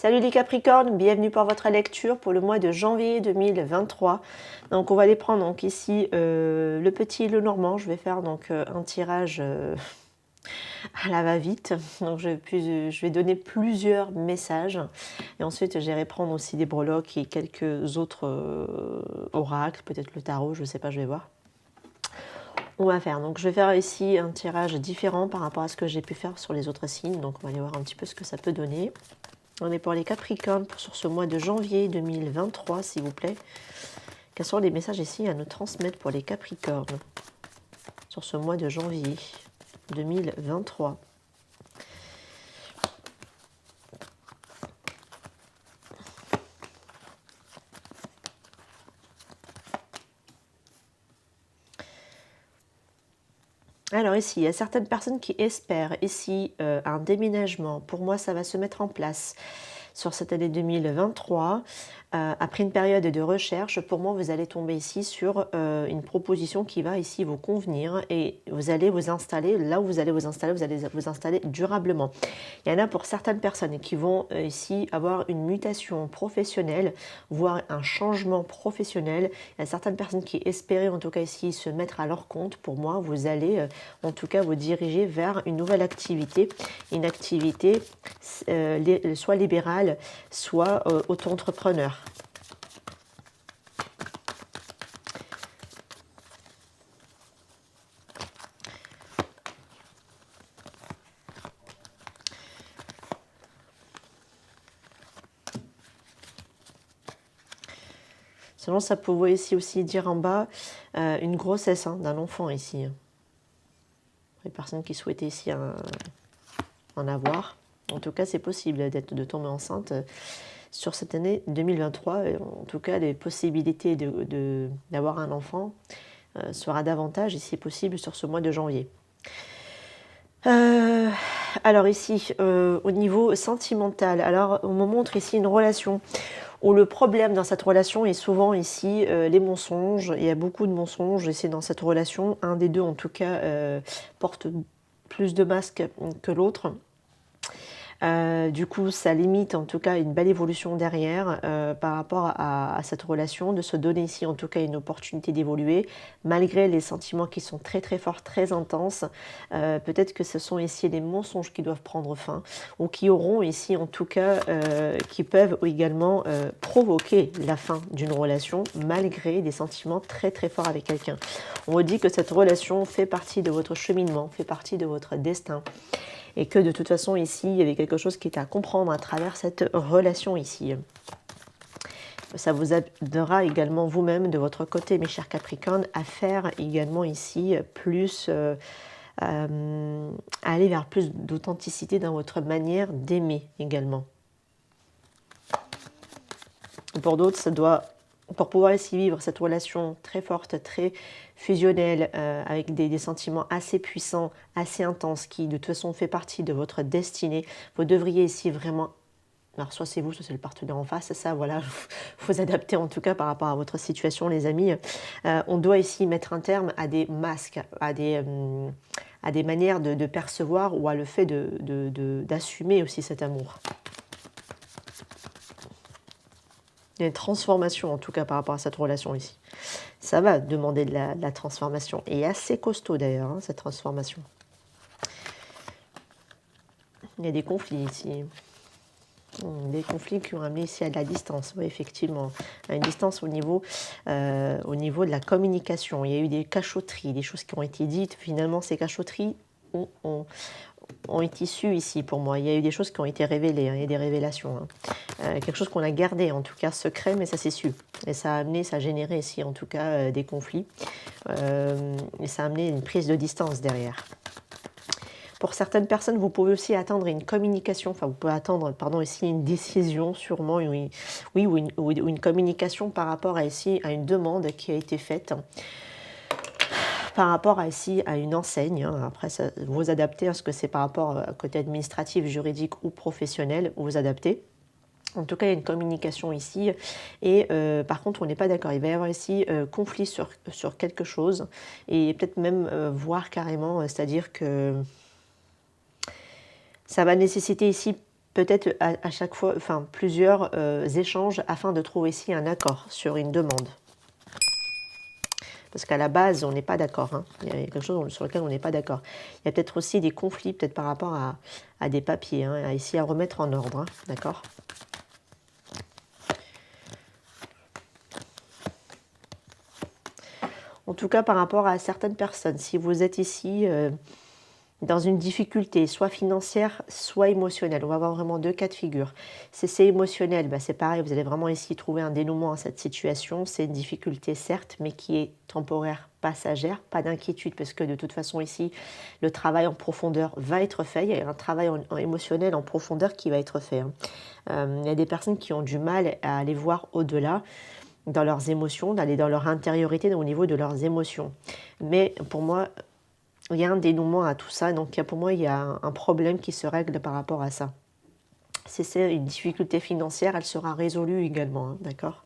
Salut les Capricornes, bienvenue pour votre lecture pour le mois de janvier 2023. Donc on va les prendre donc ici le petit et le normand. Je vais faire donc un tirage à la va-vite. Donc je vais donner plusieurs messages et ensuite j'irai prendre aussi des breloques et quelques autres oracles, peut-être le tarot, je ne sais pas, je vais voir. On va faire, donc je vais faire ici un tirage différent par rapport à ce que j'ai pu faire sur les autres signes. Donc on va aller voir un petit peu ce que ça peut donner. On est pour les Capricornes sur ce mois de janvier 2023, s'il vous plaît. Quels sont les messages ici à nous transmettre pour les Capricornes sur ce mois de janvier 2023? Alors ici, il y a certaines personnes qui espèrent ici un déménagement. Pour moi, ça va se mettre en place sur cette année 2023. Après une période de recherche, pour moi, vous allez tomber ici sur une proposition qui va ici vous convenir et vous allez vous installer, là où vous allez vous installer durablement. Il y en a pour certaines personnes qui vont ici avoir une mutation professionnelle, voire un changement professionnel. Il y a certaines personnes qui espéraient en tout cas ici se mettre à leur compte. Pour moi, vous allez en tout cas vous diriger vers une nouvelle activité, une activité soit libérale, soit auto-entrepreneur. Sinon, ça pouvait ici aussi dire en bas une grossesse d'un enfant ici. Les personnes qui souhaitaient ici en avoir. En tout cas, c'est possible de tomber enceinte sur cette année 2023. En tout cas, les possibilités d'avoir un enfant sera davantage, ici possible, sur ce mois de janvier. Alors ici, au niveau sentimental, alors on me montre ici une relation où le problème dans cette relation est souvent ici les mensonges. Il y a beaucoup de mensonges et c'est dans cette relation, un des deux en tout cas porte plus de masques que l'autre. Du coup, ça limite en tout cas une belle évolution derrière par rapport à cette relation, de se donner ici en tout cas une opportunité d'évoluer, malgré les sentiments qui sont très très forts, très intenses. Peut-être que ce sont ici les mensonges qui doivent prendre fin, ou qui auront ici en tout cas, qui peuvent également provoquer la fin d'une relation, malgré des sentiments très très forts avec quelqu'un. On vous dit que cette relation fait partie de votre cheminement, fait partie de votre destin. Et que de toute façon ici, il y avait quelque chose qui est à comprendre à travers cette relation ici. Ça vous aidera également vous-même de votre côté, mes chers Capricornes, à faire également ici plus, à aller vers plus d'authenticité dans votre manière d'aimer également. Pour d'autres, ça doit, pour pouvoir ici vivre cette relation très forte, très fusionnelle, avec des sentiments assez puissants, assez intenses, qui de toute façon fait partie de votre destinée, vous devriez ici vraiment, alors soit c'est vous, soit c'est le partenaire en face, c'est ça, voilà, vous adapter en tout cas par rapport à votre situation, les amis. On doit ici mettre un terme à des masques, à des manières de percevoir ou à le fait d'assumer aussi cet amour. Il y a une transformation en tout cas par rapport à cette relation ici. Ça va demander de la transformation. Et assez costaud d'ailleurs, hein, cette transformation. Il y a des conflits ici. Des conflits qui ont amené ici à de la distance, oui, effectivement. À une distance au niveau de la communication. Il y a eu des cachotteries, des choses qui ont été dites. Finalement, ces cachotteries ont été issues ici pour moi. Il y a eu des choses qui ont été révélées, hein, il y a des révélations. Hein. Quelque chose qu'on a gardé, en tout cas secret, mais ça s'est su. Et ça a amené, ça a généré ici en tout cas des conflits. Et ça a amené une prise de distance derrière. Pour certaines personnes, vous pouvez aussi attendre une communication, enfin vous pouvez attendre, pardon, ici une décision sûrement, oui, ou une communication par rapport à ici à une demande qui a été faite. Par rapport à ici à une enseigne, hein. Après ça, vous adaptez à ce que c'est par rapport à côté administratif, juridique ou professionnel, vous adaptez. En tout cas, il y a une communication ici et par contre, on n'est pas d'accord. Il va y avoir ici conflit sur quelque chose et peut-être même voir carrément, c'est-à-dire que ça va nécessiter ici peut-être à chaque fois, enfin plusieurs échanges afin de trouver ici un accord sur une demande. Parce qu'à la base, on n'est pas d'accord. Hein. Il y a quelque chose sur lequel on n'est pas d'accord. Il y a peut-être aussi des conflits, peut-être par rapport à des papiers, hein, ici à remettre en ordre. Hein, d'accord? En tout cas, par rapport à certaines personnes, si vous êtes ici dans une difficulté, soit financière, soit émotionnelle. On va avoir vraiment deux cas de figure. Si c'est émotionnel, bah c'est pareil, vous allez vraiment essayer de trouver un dénouement à cette situation. C'est une difficulté, certes, mais qui est temporaire, passagère. Pas d'inquiétude, parce que de toute façon, ici, le travail en profondeur va être fait. Il y a un travail émotionnel en profondeur qui va être fait. Hein. Il y a des personnes qui ont du mal à aller voir au-delà dans leurs émotions, d'aller dans leur intériorité, au niveau de leurs émotions. Mais pour moi, il y a un dénouement à tout ça, donc pour moi, il y a un problème qui se règle par rapport à ça. Si c'est une difficulté financière, elle sera résolue également, hein, d'accord?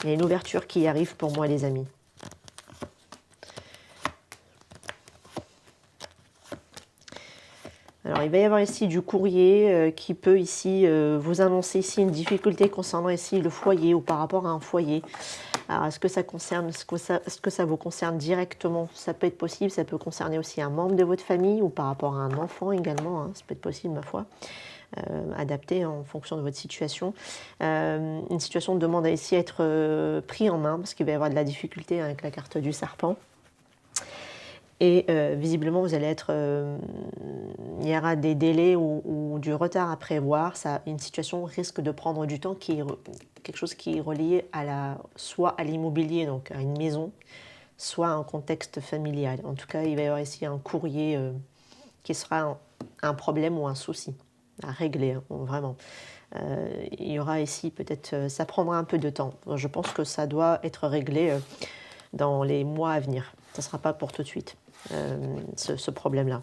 Il y a une ouverture qui arrive pour moi, les amis. Alors, il va y avoir ici du courrier qui peut ici vous annoncer ici une difficulté concernant ici le foyer ou par rapport à un foyer. Alors, est-ce que ça vous concerne directement? Ça peut être possible, ça peut concerner aussi un membre de votre famille ou par rapport à un enfant également, hein, ça peut être possible, ma foi. Adapté en fonction de votre situation. Une situation demande ici à être pris en main parce qu'il va y avoir de la difficulté avec la carte du serpent. Et visiblement, vous allez être, il y aura des délais ou du retard à prévoir. Une situation risque de prendre du temps, qui est quelque chose qui est relié soit à l'immobilier, donc à une maison, soit à un contexte familial. En tout cas, il va y avoir ici un courrier qui sera un problème ou un souci à régler, hein, vraiment. Il y aura ici peut-être, ça prendra un peu de temps. Je pense que ça doit être réglé dans les mois à venir. Ça ne sera pas pour tout de suite, ce problème-là.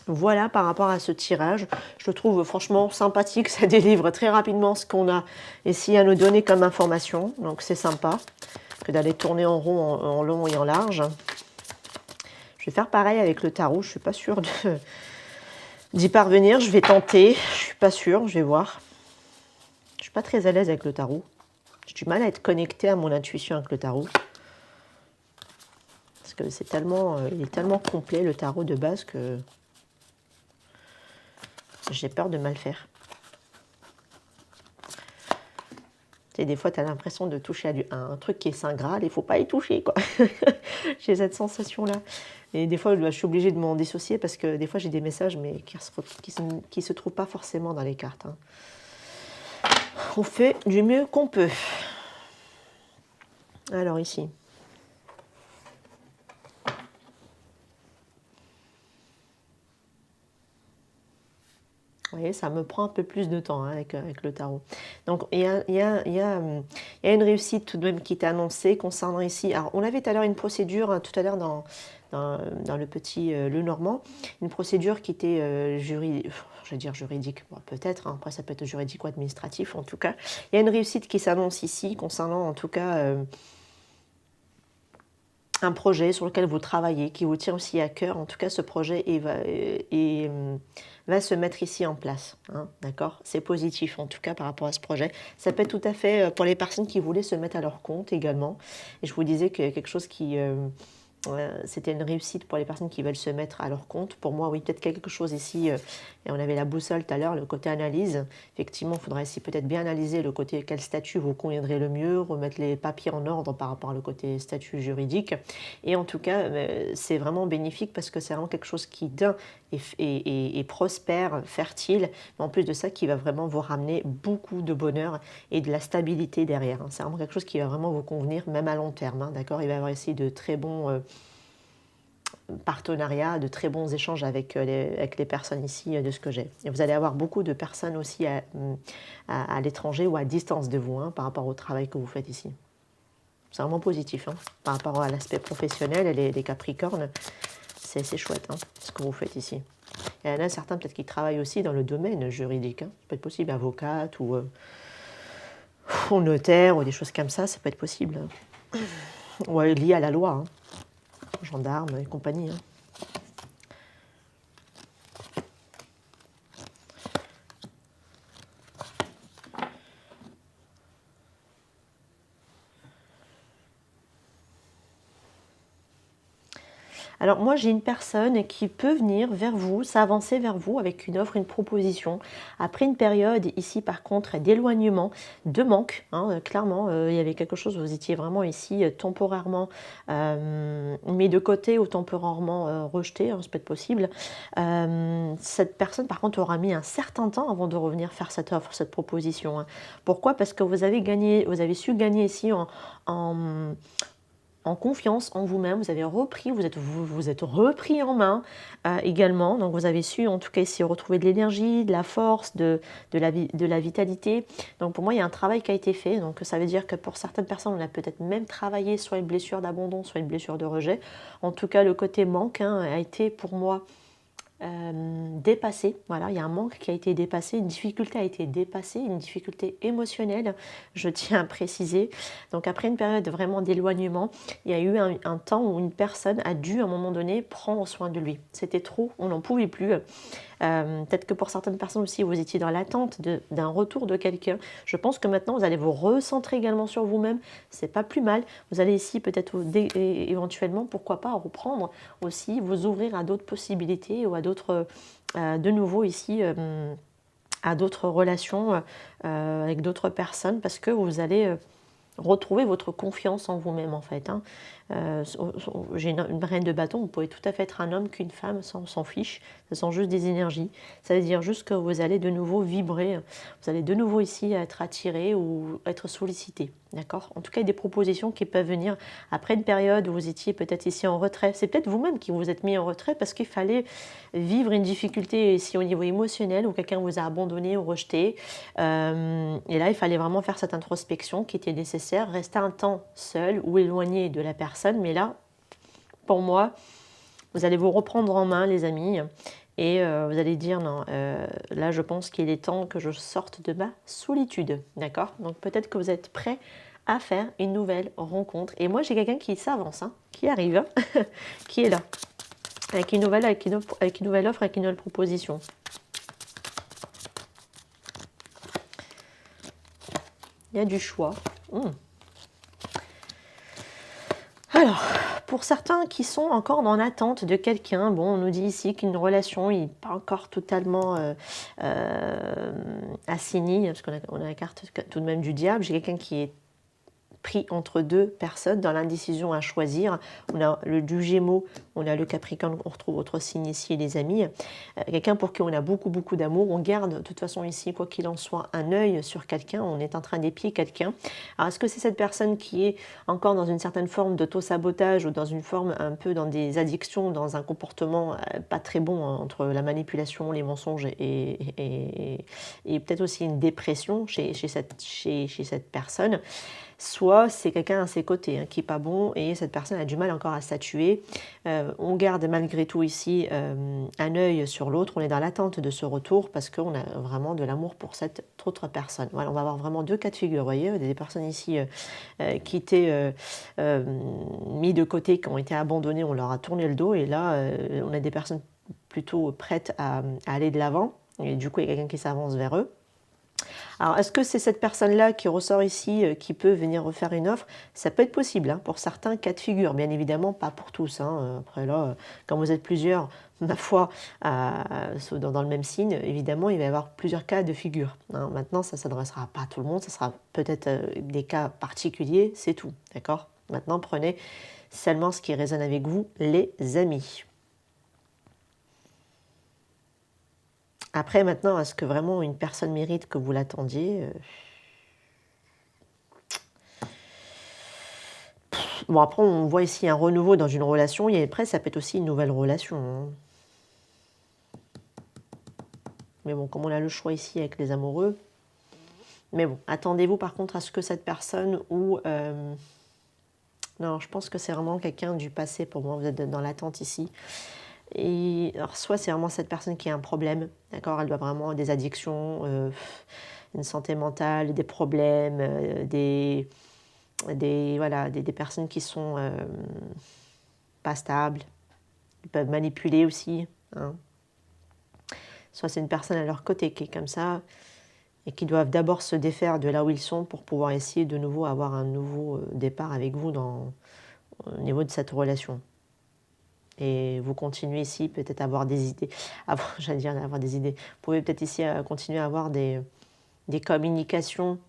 Voilà par rapport à ce tirage. Je le trouve franchement sympathique. Ça délivre très rapidement ce qu'on a ici à nous donner comme information. Donc c'est sympa que d'aller tourner en rond, en long et en large. Je vais faire pareil avec le tarot. Je ne suis pas sûre d'y parvenir. Je vais tenter. Je ne suis pas sûre. Je vais voir. Je ne suis pas très à l'aise avec le tarot. J'ai du mal à être connectée à mon intuition avec le tarot. Parce que c'est tellement, il est tellement complet, le tarot de base, que j'ai peur de mal faire. Et des fois, tu as l'impression de toucher à un truc qui est Saint Graal, il ne faut pas y toucher, quoi. J'ai cette sensation-là. Et des fois, je suis obligée de m'en dissocier parce que des fois, j'ai des messages mais qui se trouvent pas forcément dans les cartes. Hein. On fait du mieux qu'on peut. Alors, ici. Vous voyez, ça me prend un peu plus de temps, hein, avec le tarot. Donc, il y a une réussite tout de même qui est annoncée concernant ici. Alors, on avait tout à l'heure une procédure, hein, tout à l'heure dans le petit Lenormand, une procédure qui était je vais dire juridique, bon, peut-être, hein, après ça peut être juridique ou administratif en tout cas. Il y a une réussite qui s'annonce ici concernant en tout cas un projet sur lequel vous travaillez, qui vous tient aussi à cœur. En tout cas, ce projet va se mettre ici en place. Hein, d'accord? C'est positif, en tout cas, par rapport à ce projet. Ça peut être tout à fait pour les personnes qui voulaient se mettre à leur compte également. Et je vous disais que quelque chose qui... c'était une réussite pour les personnes qui veulent se mettre à leur compte. Pour moi, oui, peut-être quelque chose ici, et on avait la boussole tout à l'heure, le côté analyse. Effectivement, il faudra ici peut-être bien analyser le côté quel statut vous conviendrait le mieux, remettre les papiers en ordre par rapport au côté statut juridique. Et en tout cas, c'est vraiment bénéfique parce que c'est vraiment quelque chose qui, d'un, est prospère, fertile, mais en plus de ça, qui va vraiment vous ramener beaucoup de bonheur et de la stabilité derrière. C'est vraiment quelque chose qui va vraiment vous convenir, même à long terme. Hein, d'accord? Il va y avoir ici de très bons... partenariats, de très bons échanges avec les personnes ici de ce que j'ai. Et vous allez avoir beaucoup de personnes aussi à l'étranger ou à distance de vous, hein, par rapport au travail que vous faites ici. C'est vraiment positif, hein, par rapport à l'aspect professionnel et les Capricornes. C'est chouette, hein, ce que vous faites ici. Il y en a certains peut-être qui travaillent aussi dans le domaine juridique. Hein. Ça peut être possible, avocate ou notaire ou des choses comme ça peut être possible. Hein. Ou lié à la loi. Hein. Gendarmes et compagnie. Hein. Alors moi j'ai une personne qui peut venir vers vous, s'avancer vers vous avec une offre, une proposition. Après une période ici par contre d'éloignement, de manque, hein, clairement il y avait quelque chose, vous étiez vraiment ici temporairement mis de côté ou temporairement rejeté, hein, ça peut être possible. Cette personne par contre aura mis un certain temps avant de revenir faire cette offre, cette proposition. Hein. Pourquoi? Parce que vous avez gagné, vous avez su gagner ici en en confiance en vous-même, vous avez repris, vous êtes repris en main également, donc vous avez su en tout cas ici retrouver de l'énergie, de la force, de la vitalité. Donc pour moi il y a un travail qui a été fait, donc ça veut dire que pour certaines personnes on a peut-être même travaillé soit une blessure d'abandon, soit une blessure de rejet. En tout cas le côté manque hein, a été pour moi dépassé, voilà, il y a un manque qui a été dépassé, une difficulté a été dépassée, une difficulté émotionnelle, je tiens à préciser. Donc après une période vraiment d'éloignement, il y a eu un temps où une personne a dû à un moment donné prendre soin de lui. C'était trop, on n'en pouvait plus. Peut-être que pour certaines personnes aussi, vous étiez dans l'attente d'un retour de quelqu'un. Je pense que maintenant, vous allez vous recentrer également sur vous-même. C'est pas plus mal. Vous allez ici peut-être éventuellement, pourquoi pas, reprendre aussi, vous ouvrir à d'autres possibilités ou à d'autres, de nouveau ici, à d'autres relations avec d'autres personnes parce que vous allez retrouver votre confiance en vous-même en fait. Hein. J'ai une reine de bâton, vous pouvez tout à fait être un homme qu'une femme, ça on s'en fiche, ce sont juste des énergies. Ça veut dire juste que vous allez de nouveau vibrer, vous allez de nouveau ici être attiré ou être sollicité. D'accord? En tout cas, il y a des propositions qui peuvent venir après une période où vous étiez peut-être ici en retrait. C'est peut-être vous-même qui vous êtes mis en retrait parce qu'il fallait vivre une difficulté ici au niveau émotionnel où quelqu'un vous a abandonné ou rejeté. Et là, il fallait vraiment faire cette introspection qui était nécessaire, rester un temps seul ou éloigné de la personne. Mais là, pour moi, vous allez vous reprendre en main, les amis, et vous allez dire non, là, je pense qu'il est temps que je sorte de ma solitude. D'accord? Donc peut-être que vous êtes prêts à faire une nouvelle rencontre. Et moi, j'ai quelqu'un qui s'avance, hein, qui arrive, hein, qui est là, avec une nouvelle offre, avec une nouvelle proposition. Il y a du choix. Alors, pour certains qui sont encore en attente de quelqu'un, bon, on nous dit ici qu'une relation n'est pas encore totalement assignée, parce qu'on a la carte tout de même du diable. J'ai quelqu'un qui est pris entre deux personnes dans l'indécision à choisir. On a du Gémeaux, on a le Capricorne, on retrouve votre signe ici, les amis. Quelqu'un pour qui on a beaucoup d'amour. On garde de toute façon ici, quoi qu'il en soit, un œil sur quelqu'un. On est en train d'épier quelqu'un. Alors, est-ce que c'est cette personne qui est encore dans une certaine forme d'auto-sabotage ou dans une forme un peu dans des addictions, dans un comportement pas très bon hein, entre la manipulation, les mensonges et peut-être aussi une dépression chez cette personne? Soit c'est quelqu'un à ses côtés hein, qui n'est pas bon et cette personne a du mal encore à statuer. On garde malgré tout ici un œil sur l'autre, on est dans l'attente de ce retour parce qu'on a vraiment de l'amour pour cette autre personne. Voilà, on va avoir vraiment deux cas de figure, vous voyez, des personnes ici qui étaient mis de côté, qui ont été abandonnées, on leur a tourné le dos et là on a des personnes plutôt prêtes à aller de l'avant et du coup il y a quelqu'un qui s'avance vers eux. Alors, est-ce que c'est cette personne-là qui ressort ici, qui peut venir refaire une offre? Ça peut être possible, hein, pour certains cas de figure, bien évidemment pas pour tous. Hein. Après là, quand vous êtes plusieurs, ma foi, dans le même signe, évidemment, il va y avoir plusieurs cas de figure. Hein. Maintenant, ça ne s'adressera pas à tout le monde, ça sera peut-être des cas particuliers, c'est tout, d'accord? Maintenant, prenez seulement ce qui résonne avec vous, les amis. Après, maintenant, est-ce que vraiment une personne mérite que vous l'attendiez? Bon, après, on voit ici un renouveau dans une relation. Et après, ça peut être aussi une nouvelle relation. Hein. Mais bon, comme on a le choix ici avec les amoureux. Mais bon, attendez-vous par contre à ce que cette personne ou... Non, je pense que c'est vraiment quelqu'un du passé pour moi. Vous êtes dans l'attente ici. Et alors, soit c'est vraiment cette personne qui a un problème, d'accord, elle doit vraiment avoir des addictions, une santé mentale, des problèmes, des personnes qui sont pas stables, ils peuvent manipuler aussi. Hein. Soit c'est une personne à leur côté qui est comme ça et qui doivent d'abord se défaire de là où ils sont pour pouvoir essayer de nouveau avoir un nouveau départ avec vous au niveau de cette relation. Et vous continuez ici peut-être à avoir des idées, j'allais dire avoir des idées, vous pouvez peut-être ici continuer à avoir des communications,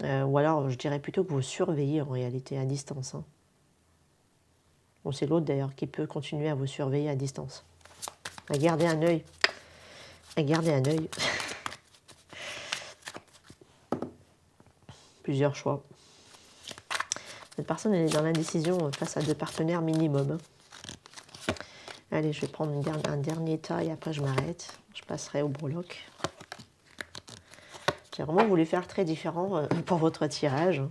ou alors je dirais plutôt que vous surveillez en réalité à distance. Hein. Bon, c'est l'autre d'ailleurs qui peut continuer à vous surveiller à distance. À garder un œil. À garder un œil. Plusieurs choix. Cette personne elle est dans l'indécision face à 2 partenaires minimum. Hein. Allez, je vais prendre un dernier tas et après je m'arrête. Je passerai au breloque. J'ai vraiment voulu faire très différent pour votre tirage.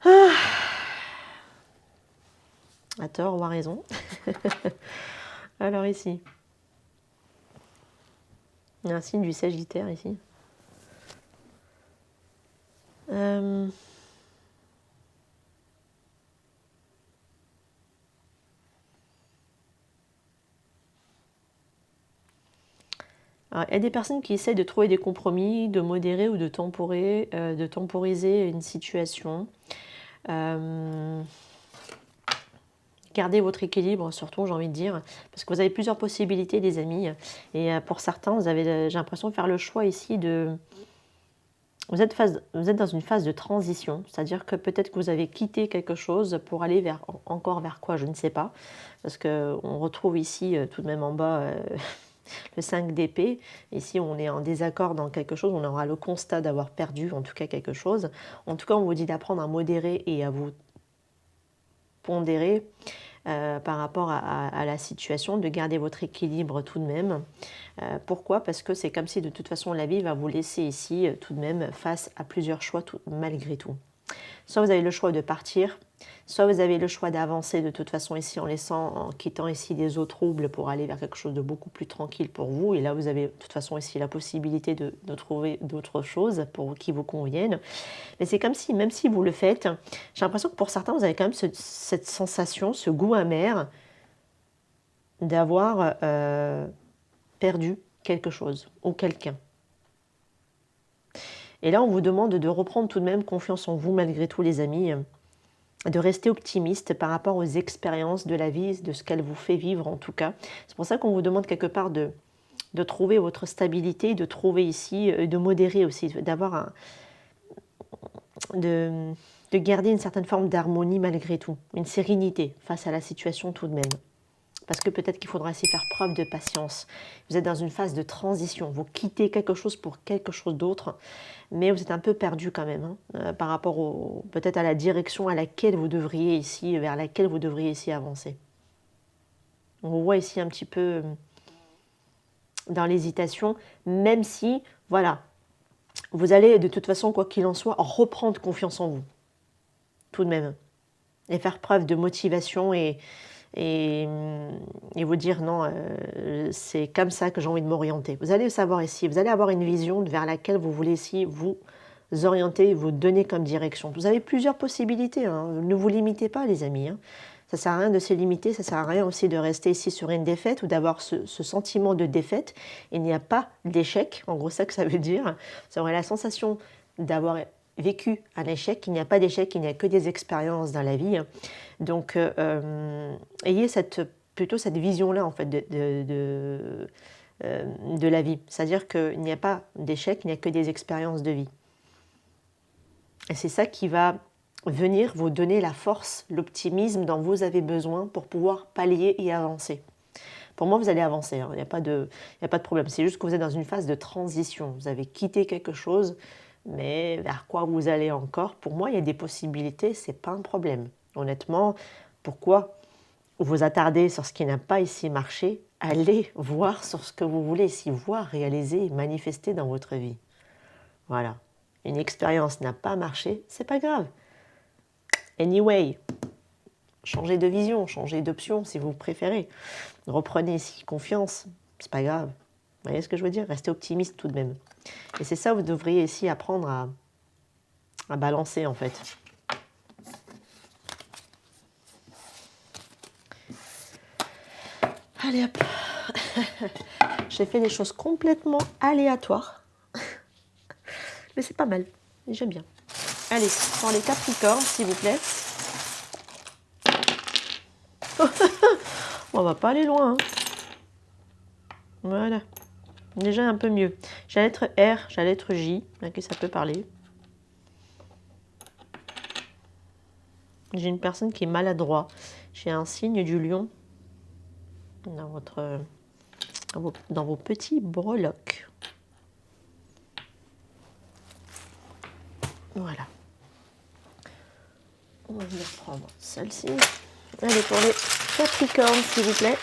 Ah. À tort ou à raison. Alors ici, il y a un signe du Sagittaire ici. Alors, il y a des personnes qui essaient de trouver des compromis, de modérer ou de temporiser une situation. Gardez votre équilibre, surtout, j'ai envie de dire, parce que vous avez plusieurs possibilités, les amis. Et pour certains, vous avez, j'ai l'impression de faire le choix ici de... Vous êtes dans une phase de transition, c'est-à-dire que peut-être que vous avez quitté quelque chose pour aller encore vers quoi, je ne sais pas. Parce qu'on retrouve ici, tout de même en bas, le 5 d'épée. Ici, on est en désaccord dans quelque chose, on aura le constat d'avoir perdu, en tout cas, quelque chose. En tout cas, on vous dit d'apprendre à modérer et à vous pondérer par rapport à la situation, de garder votre équilibre tout de même. Pourquoi? Parce que c'est comme si de toute façon la vie va vous laisser ici tout de même face à plusieurs choix malgré tout. Soit vous avez le choix de partir, soit vous avez le choix d'avancer de toute façon ici en quittant ici des eaux troubles pour aller vers quelque chose de beaucoup plus tranquille pour vous. Et là, vous avez de toute façon ici la possibilité de trouver d'autres choses qui vous conviennent. Mais c'est comme si, même si vous le faites, j'ai l'impression que pour certains, vous avez quand même cette sensation, ce goût amer d'avoir perdu quelque chose ou quelqu'un. Et là, on vous demande de reprendre tout de même confiance en vous malgré tout, les amis, de rester optimiste par rapport aux expériences de la vie, de ce qu'elle vous fait vivre en tout cas. C'est pour ça qu'on vous demande quelque part de trouver votre stabilité, de trouver ici, de modérer aussi, d'avoir de garder une certaine forme d'harmonie malgré tout, une sérénité face à la situation tout de même. Parce que peut-être qu'il faudra aussi faire preuve de patience. Vous êtes dans une phase de transition, vous quittez quelque chose pour quelque chose d'autre, mais vous êtes un peu perdu quand même, hein, par rapport peut-être à la direction vers laquelle vous devriez ici avancer. On vous voit ici un petit peu dans l'hésitation, même si, voilà, vous allez de toute façon, quoi qu'il en soit, reprendre confiance en vous, tout de même, et faire preuve de motivation et vous dire non, c'est comme ça que j'ai envie de m'orienter. Vous allez savoir ici, vous allez avoir une vision vers laquelle vous voulez ici vous orienter, vous donner comme direction. Vous avez plusieurs possibilités, hein. Ne vous limitez pas, les amis. Hein. Ça ne sert à rien de se limiter, ça ne sert à rien aussi de rester ici sur une défaite ou d'avoir ce sentiment de défaite. Il n'y a pas d'échec, en gros, ça que ça veut dire. Vous aurez la sensation d'avoir vécu un échec, il n'y a pas d'échec, il n'y a que des expériences dans la vie. Donc, ayez plutôt cette vision-là, en fait, de la vie. C'est-à-dire qu'il n'y a pas d'échec, il n'y a que des expériences de vie. Et c'est ça qui va venir vous donner la force, l'optimisme dont vous avez besoin pour pouvoir pallier et avancer. Pour moi, vous allez avancer, hein. Il n'y a pas de problème. C'est juste que vous êtes dans une phase de transition. Vous avez quitté quelque chose, mais vers quoi vous allez encore? Pour moi, il y a des possibilités, ce n'est pas un problème. Honnêtement, pourquoi vous attarder sur ce qui n'a pas ici marché? Allez voir sur ce que vous voulez ici voir, réaliser, manifester dans votre vie. Voilà. Une expérience n'a pas marché, c'est pas grave. Anyway, changez de vision, changez d'option si vous préférez. Reprenez ici confiance, c'est pas grave. Vous voyez ce que je veux dire? Restez optimiste tout de même. Et c'est ça, vous devriez ici apprendre à balancer en fait. Allez hop. J'ai fait des choses complètement aléatoires. Mais c'est pas mal, j'aime bien. Allez, pour les Capricornes, s'il vous plaît. On va pas aller loin. Hein. Voilà. Déjà un peu mieux. J'ai la lettre R, j'ai la lettre J. À qui ça peut parler? J'ai une personne qui est maladroit. J'ai un signe du lion dans vos petits breloques. Voilà. On va venir prendre celle-ci. Allez, pour les Capricornes, s'il vous plaît.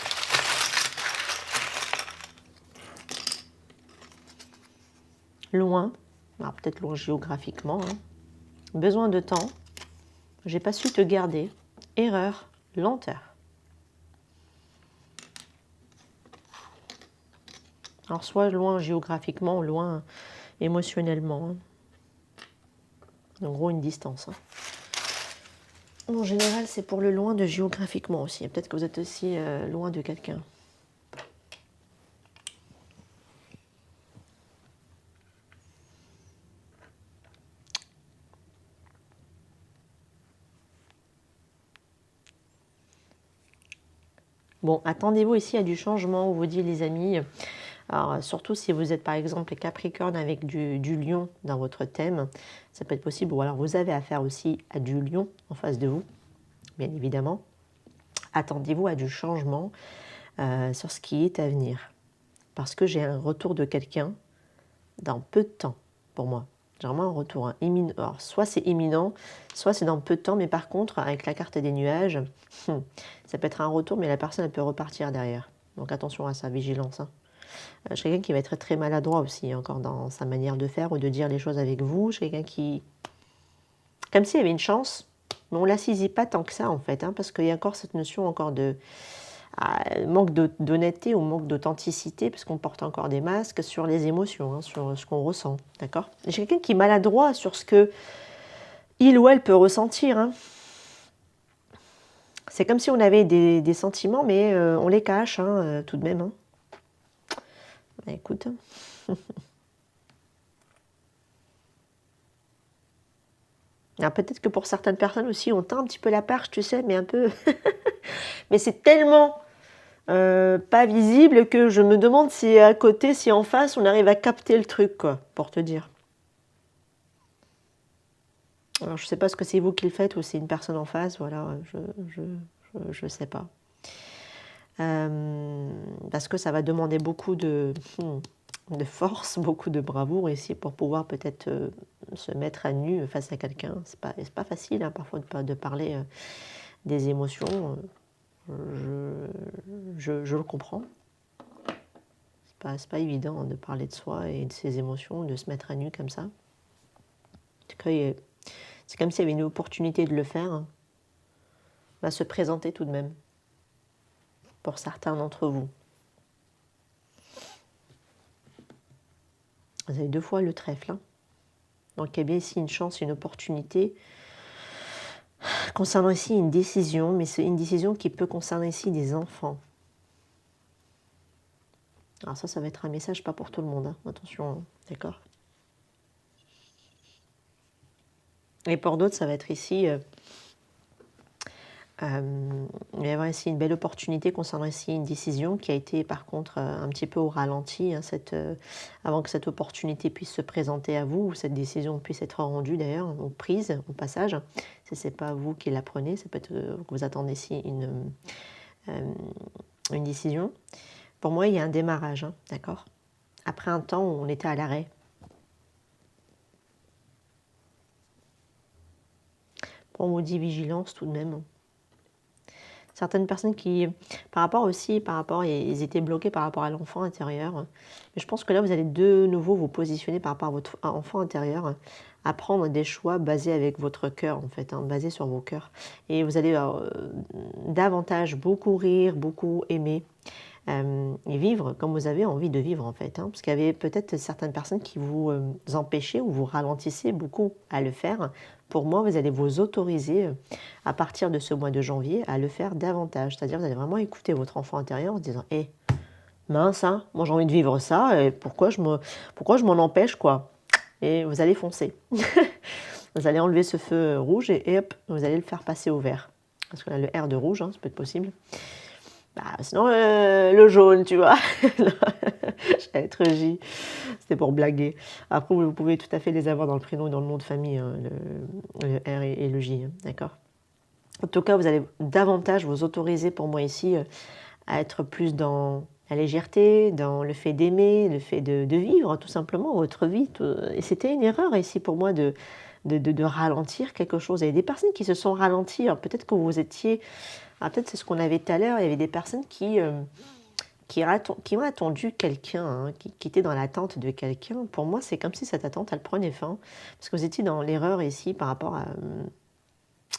Loin. Alors, peut-être loin géographiquement. Hein. Besoin de temps. J'ai pas su te garder. Erreur. Lenteur. Alors, soit loin géographiquement, loin émotionnellement. Hein. En gros, une distance. Hein. En général, c'est pour le loin de géographiquement aussi. Peut-être que vous êtes aussi loin de quelqu'un. Bon, attendez-vous ici à du changement, on vous dit les amis. Alors, surtout si vous êtes par exemple Capricorne avec du lion dans votre thème, ça peut être possible. Ou alors vous avez affaire aussi à du lion en face de vous, bien évidemment. Attendez-vous à du changement sur ce qui est à venir. Parce que j'ai un retour de quelqu'un dans peu de temps pour moi. J'ai vraiment un retour imminent. Alors, soit c'est imminent, soit c'est dans peu de temps, mais par contre, avec la carte des nuages, ça peut être un retour, mais la personne elle peut repartir derrière. Donc attention à ça, vigilance. Hein. J'ai quelqu'un qui va être très maladroit aussi, encore dans sa manière de faire ou de dire les choses avec vous. J'ai quelqu'un qui... Comme s'il y avait une chance, mais on ne la saisit pas tant que ça en fait, hein, parce qu'il y a encore cette notion encore de... manque d'honnêteté ou manque d'authenticité, parce qu'on porte encore des masques sur les émotions, hein, sur ce qu'on ressent, d'accord? J'ai quelqu'un qui est maladroit sur ce que il ou elle peut ressentir. Hein. C'est comme si on avait des sentiments, mais on les cache hein, tout de même. Hein. Bah, écoute. Peut-être que pour certaines personnes aussi, on tend un petit peu la perche, tu sais, mais un peu... mais c'est tellement... pas visible que je me demande si à côté, si en face, on arrive à capter le truc, quoi, pour te dire. Alors, je ne sais pas ce que c'est vous qui le faites ou c'est une personne en face, voilà, je sais pas. Parce que ça va demander beaucoup de force, beaucoup de bravoure ici pour pouvoir peut-être se mettre à nu face à quelqu'un. C'est pas facile hein, parfois de parler des émotions. Je le comprends. C'est pas évident de parler de soi et de ses émotions, de se mettre à nu comme ça. En tout cas, c'est comme s'il y avait une opportunité de le faire. Hein. Va se présenter tout de même. Pour certains d'entre vous. Vous avez 2 fois le trèfle. Hein. Donc il y a bien ici une chance, une opportunité. Concernant ici une décision, mais c'est une décision qui peut concerner ici des enfants. Alors ça va être un message pas pour tout le monde. Hein. Attention, hein. D'accord. Et pour d'autres, ça va être ici... il va y avoir ici une belle opportunité concernant ici une décision qui a été par contre un petit peu au ralenti hein, avant que cette opportunité puisse se présenter à vous ou cette décision puisse être rendue d'ailleurs ou prise au passage. Si ce n'est pas vous qui la prenez, ça peut être que vous attendez ici une décision. Pour moi, il y a un démarrage, hein, d'accord? Après un temps où on était à l'arrêt. On vous dit vigilance tout de même. Certaines personnes qui, ils étaient bloqués par rapport à l'enfant intérieur. Mais je pense que là, vous allez de nouveau vous positionner par rapport à votre enfant intérieur, à prendre des choix basés avec votre cœur, en fait, hein, basés sur vos cœurs. Et vous allez davantage beaucoup rire, beaucoup aimer. Et vivre comme vous avez envie de vivre en fait. Hein, parce qu'il y avait peut-être certaines personnes qui vous empêchaient ou vous ralentissaient beaucoup à le faire. Pour moi, vous allez vous autoriser à partir de ce mois de janvier à le faire davantage. C'est-à-dire vous allez vraiment écouter votre enfant intérieur en se disant hey, mince, hein, moi j'ai envie de vivre ça, et pourquoi je m'en empêche quoi. Et vous allez foncer. Vous allez enlever ce feu rouge et hop, vous allez le faire passer au vert. Parce que là, le R de rouge, hein, ça peut être possible. Bah, sinon, le jaune, tu vois. J'allais être J. C'était pour blaguer. Après, vous pouvez tout à fait les avoir dans le prénom et dans le nom de famille, hein, le R et le J. Hein, d'accord. En tout cas, vous allez davantage vous autoriser, pour moi ici, à être plus dans la légèreté, dans le fait d'aimer, le fait de vivre tout simplement votre vie. Et c'était une erreur ici pour moi de ralentir quelque chose. Il y a des personnes qui se sont ralenties. Peut-être que vous étiez... peut-être c'est ce qu'on avait tout à l'heure. Il y avait des personnes qui ont attendu quelqu'un, hein, qui étaient dans l'attente de quelqu'un. Pour moi, c'est comme si cette attente, elle prenait fin. Parce que vous étiez dans l'erreur ici par rapport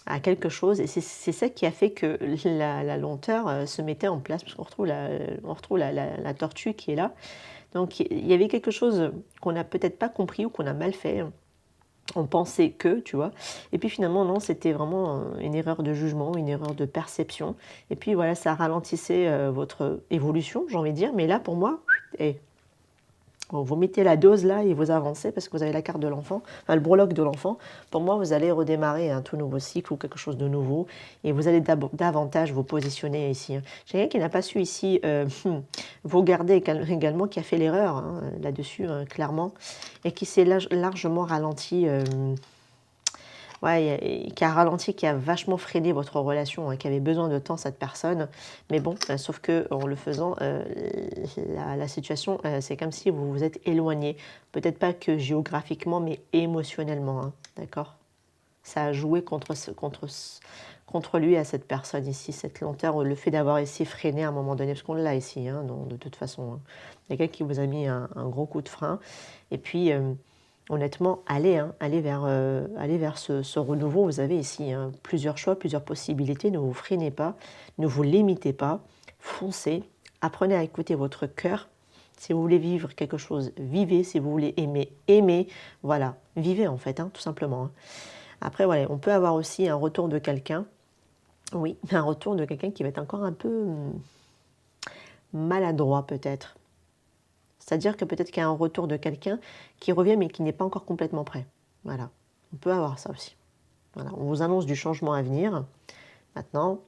à quelque chose. Et c'est ça qui a fait que la lenteur se mettait en place. Parce qu'on retrouve la tortue qui est là. Donc, il y avait quelque chose qu'on n'a peut-être pas compris ou qu'on a mal fait. On pensait que, tu vois. Et puis finalement, non, c'était vraiment une erreur de jugement, une erreur de perception. Et puis voilà, ça ralentissait votre évolution, j'ai envie de dire. Mais là, pour moi, vous mettez la dose là et vous avancez parce que vous avez la carte de l'enfant, enfin le breloque de l'enfant. Pour moi, vous allez redémarrer un tout nouveau cycle ou quelque chose de nouveau et vous allez davantage vous positionner ici. J'ai quelqu'un qui n'a pas su ici vous garder également, qui a fait l'erreur hein, là-dessus, hein, clairement, et qui s'est largement ralenti. Qui a ralenti, qui a vachement freiné votre relation, hein, qui avait besoin de temps cette personne. Mais bon, sauf que en le faisant, la situation, c'est comme si vous vous êtes éloigné. Peut-être pas que géographiquement, mais émotionnellement. Hein, d'accord. Ça a joué contre lui à cette personne ici, cette lenteur, le fait d'avoir essayé de freiner à un moment donné, parce qu'on l'a ici, hein, de toute façon. Hein. Il y a quelqu'un qui vous a mis un gros coup de frein. Et puis... honnêtement, allez vers ce renouveau. Vous avez ici hein, plusieurs choix, plusieurs possibilités. Ne vous freinez pas, ne vous limitez pas, foncez, apprenez à écouter votre cœur. Si vous voulez vivre quelque chose, vivez. Si vous voulez aimer, aimez. Voilà, vivez en fait, hein, tout simplement. Hein. Après, voilà, on peut avoir aussi un retour de quelqu'un. Oui, un retour de quelqu'un qui va être encore un peu maladroit peut-être. C'est-à-dire que peut-être qu'il y a un retour de quelqu'un qui revient mais qui n'est pas encore complètement prêt. Voilà, on peut avoir ça aussi. Voilà, on vous annonce du changement à venir. Maintenant,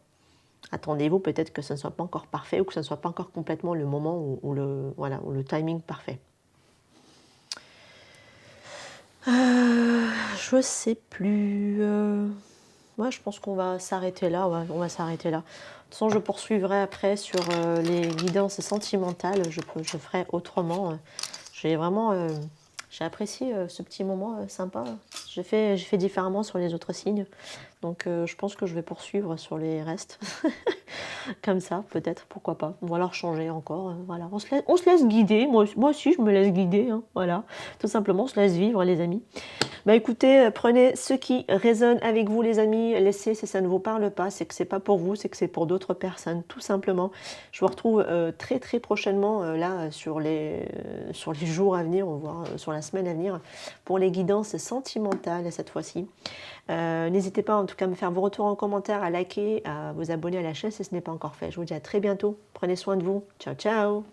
attendez-vous peut-être que ce ne soit pas encore parfait ou que ce ne soit pas encore complètement le moment où le timing parfait. Je sais plus. Ouais, je pense qu'on va s'arrêter là. Ouais, on va s'arrêter là. De toute façon, je poursuivrai après sur les guidances sentimentales. Je ferai autrement. J'ai vraiment j'ai apprécié ce petit moment sympa. J'ai fait différemment sur les autres signes. Donc je pense que je vais poursuivre sur les restes. Comme ça, peut-être, pourquoi pas. Ou alors changer encore. Voilà. On se laisse guider. Moi aussi, je me laisse guider. Hein, voilà. Tout simplement, on se laisse vivre, les amis. Bah écoutez, prenez ce qui résonne avec vous les amis, laissez si ça ne vous parle pas, c'est que c'est pas pour vous, c'est que c'est pour d'autres personnes, tout simplement. Je vous retrouve très très prochainement là sur les jours à venir, on va voir sur la semaine à venir, pour les guidances sentimentales cette fois-ci. N'hésitez pas en tout cas à me faire vos retours en commentaire, à liker, à vous abonner à la chaîne si ce n'est pas encore fait. Je vous dis à très bientôt, prenez soin de vous, ciao ciao.